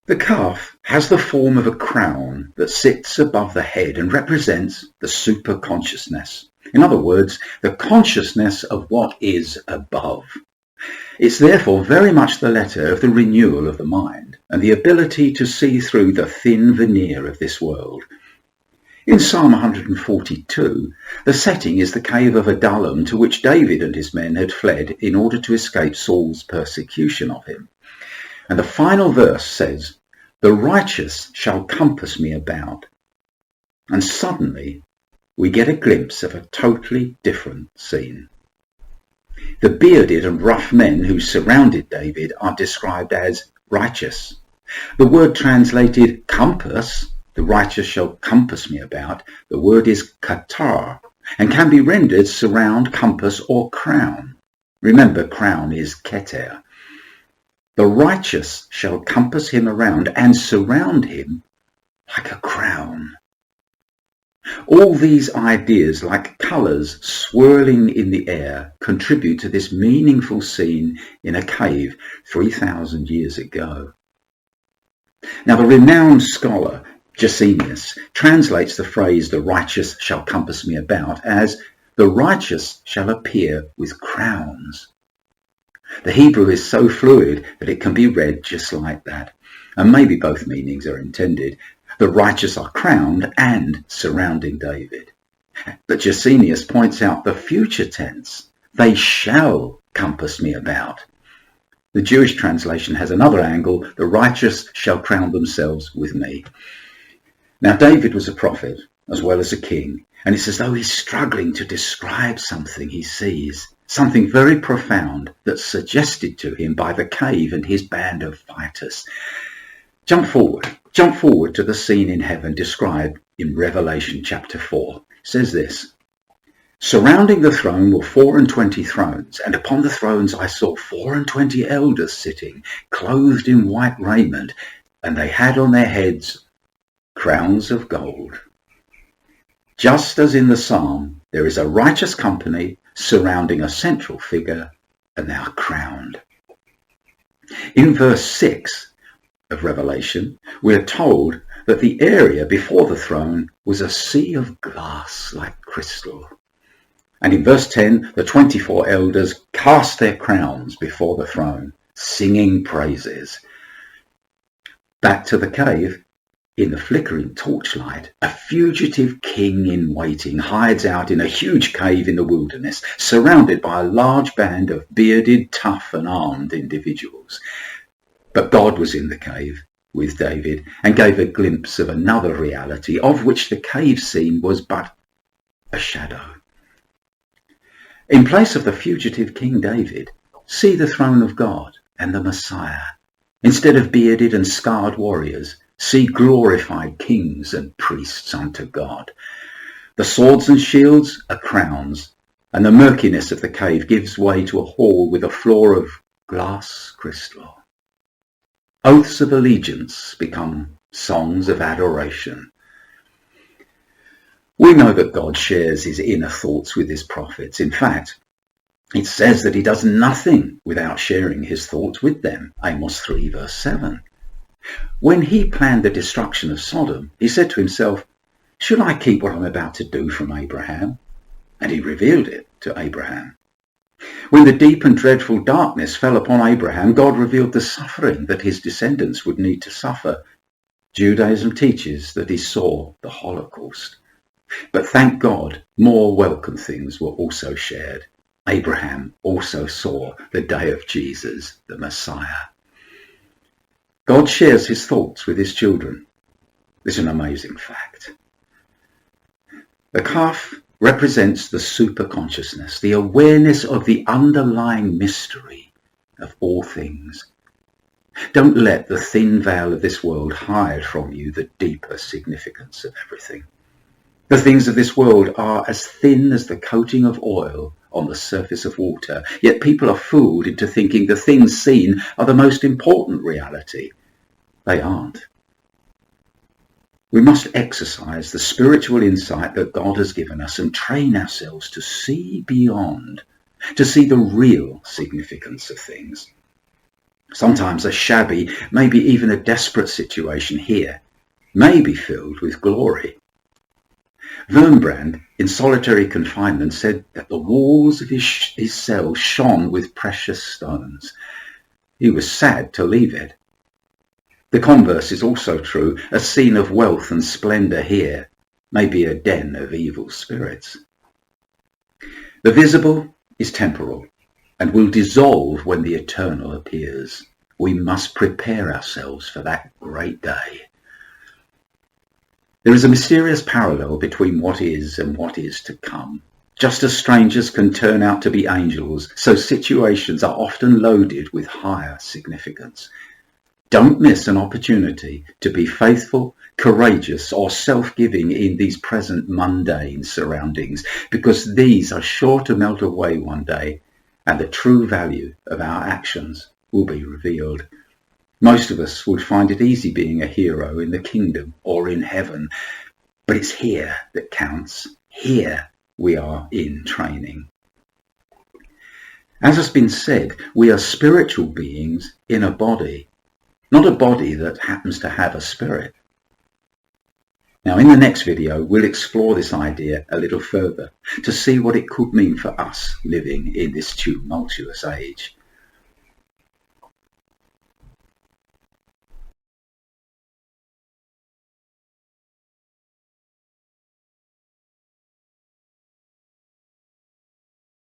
The calf has the form of a crown that sits above the head and represents the superconsciousness. In other words, the consciousness of what is above. It's therefore very much the letter of the renewal of the mind and the ability to see through the thin veneer of this world. In Psalm 142, the setting is the cave of Adullam, to which David and his men had fled in order to escape Saul's persecution of him. And the final verse says, "The righteous shall compass me about." And suddenly we get a glimpse of a totally different scene. The bearded and rough men who surrounded David are described as righteous. The word translated compass, "the righteous shall compass me about," the word is katar, and can be rendered surround, compass, or crown. Remember, crown is keter. The righteous shall compass him around and surround him like a crown. All these ideas, like colours swirling in the air, contribute to this meaningful scene in a cave 3,000 years ago. Now, the renowned scholar Josephus translates the phrase, "the righteous shall compass me about," as "the righteous shall appear with crowns." The Hebrew is so fluid that it can be read just like that, and maybe both meanings are intended. The righteous are crowned and surrounding David. But Josephus points out the future tense, "they shall compass me about." The Jewish translation has another angle, "the righteous shall crown themselves with me." Now, David was a prophet as well as a king, and it's as though he's struggling to describe something he sees, something very profound that's suggested to him by the cave and his band of fighters. Jump forward to the scene in heaven described in Revelation chapter 4. It says this, "Surrounding the throne were 24 thrones, and upon the thrones I saw 24 elders sitting, clothed in white raiment, and they had on their heads crowns of gold." Just as in the psalm, there is a righteous company surrounding a central figure, and they are crowned. In verse 6 of Revelation, we are told that the area before the throne was a sea of glass like crystal. And in verse 10, the 24 elders cast their crowns before the throne, singing praises. Back to the cave. In the flickering torchlight, a fugitive king in waiting hides out in a huge cave in the wilderness, surrounded by a large band of bearded, tough and armed individuals. But God was in the cave with David and gave a glimpse of another reality, of which the cave scene was but a shadow. In place of the fugitive King David, see the throne of God and the Messiah. Instead of bearded and scarred warriors, see glorified kings and priests unto God. The swords and shields are crowns, and the murkiness of the cave gives way to a hall with a floor of glass crystal. Oaths of allegiance become songs of adoration. We know that God shares his inner thoughts with his prophets. In fact, it says that he does nothing without sharing his thoughts with them. Amos 3 verse 7. When he planned the destruction of Sodom, he said to himself, "Should I keep what I'm about to do from Abraham?" And he revealed it to Abraham. When the deep and dreadful darkness fell upon Abraham, God revealed the suffering that his descendants would need to suffer. Judaism teaches that he saw the Holocaust. But thank God, more welcome things were also shared. Abraham also saw the day of Jesus, the Messiah. God shares his thoughts with his children. This is an amazing fact. The calf represents the superconsciousness, the awareness of the underlying mystery of all things. Don't let the thin veil of this world hide from you the deeper significance of everything. The things of this world are as thin as the coating of oil on the surface of water, yet people are fooled into thinking the things seen are the most important reality. They aren't. We must exercise the spiritual insight that God has given us and train ourselves to see beyond, to see the real significance of things. Sometimes a shabby, maybe even a desperate situation here may be filled with glory. Wurmbrand, in solitary confinement, said that the walls of his cell shone with precious stones. He was sad to leave it. The converse is also true. A scene of wealth and splendour here may be a den of evil spirits. The visible is temporal and will dissolve when the eternal appears. We must prepare ourselves for that great day. There is a mysterious parallel between what is and what is to come. Just as strangers can turn out to be angels, so situations are often loaded with higher significance. Don't miss an opportunity to be faithful, courageous, or self-giving in these present mundane surroundings, because these are sure to melt away one day, and the true value of our actions will be revealed. Most of us would find it easy being a hero in the kingdom or in heaven, but it's here that counts. Here we are in training. As has been said, we are spiritual beings in a body, not a body that happens to have a spirit. Now, in the next video, we'll explore this idea a little further to see what it could mean for us living in this tumultuous age.